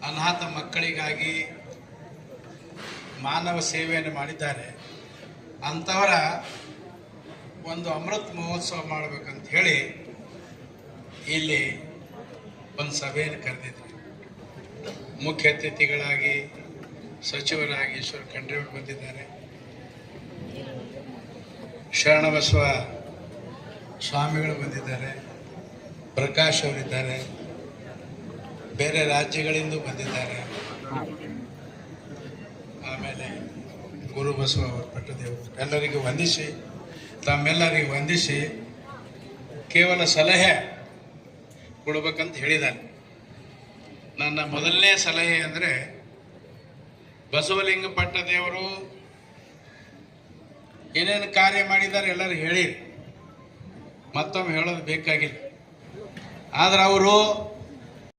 ಅನಾಥ ಮಕ್ಕಳಿಗಾಗಿ ಮಾನವ ಸೇವೆಯನ್ನು ಮಾಡಿದ್ದಾರೆ. ಅಂಥವರ ಒಂದು ಅಮೃತ ಮಹೋತ್ಸವ ಮಾಡಬೇಕಂತ ಹೇಳಿ ಇಲ್ಲಿ ಒಂದು ಸಭೆಯನ್ನು ಕರೆದಿದ್ರು. ಮುಖ್ಯ ಅತಿಥಿಗಳಾಗಿ ಸಚಿವರಾಗಿ ಈಶ್ವರ ಖಂಡ್ರೆ ಅವರು ಬಂದಿದ್ದಾರೆ. ಶರಣಬಸವ ಸ್ವಾಮಿಗಳು ಬಂದಿದ್ದಾರೆ. ಪ್ರಕಾಶ್ ಅವರಿದ್ದಾರೆ. ಬೇರೆ ರಾಜ್ಯಗಳಿಂದ ಬಂದಿದ್ದಾರೆ. ಆಮೇಲೆ ಗುರು ಬಸವ ಪಟ್ಟದೇವರು ಎಲ್ಲರಿಗೂ ವಂದಿಸಿ, ತಮ್ಮೆಲ್ಲರಿಗೂ ವಂದಿಸಿ ಕೇವಲ ಸಲಹೆ ಕೊಡಬೇಕಂತ ಹೇಳಿದ್ದಾರೆ. ನನ್ನ ಮೊದಲನೇ ಸಲಹೆ ಅಂದರೆ, ಬಸವಲಿಂಗ ಪಟ್ಟದೇವರು ಏನೇನು ಕಾರ್ಯ ಮಾಡಿದ್ದಾರೆ ಎಲ್ಲರೂ ಹೇಳಿರಿ, ಮತ್ತೊಮ್ಮೆ ಹೇಳೋದು ಬೇಕಾಗಿಲ್ಲ. ಆದರೆ ಅವರು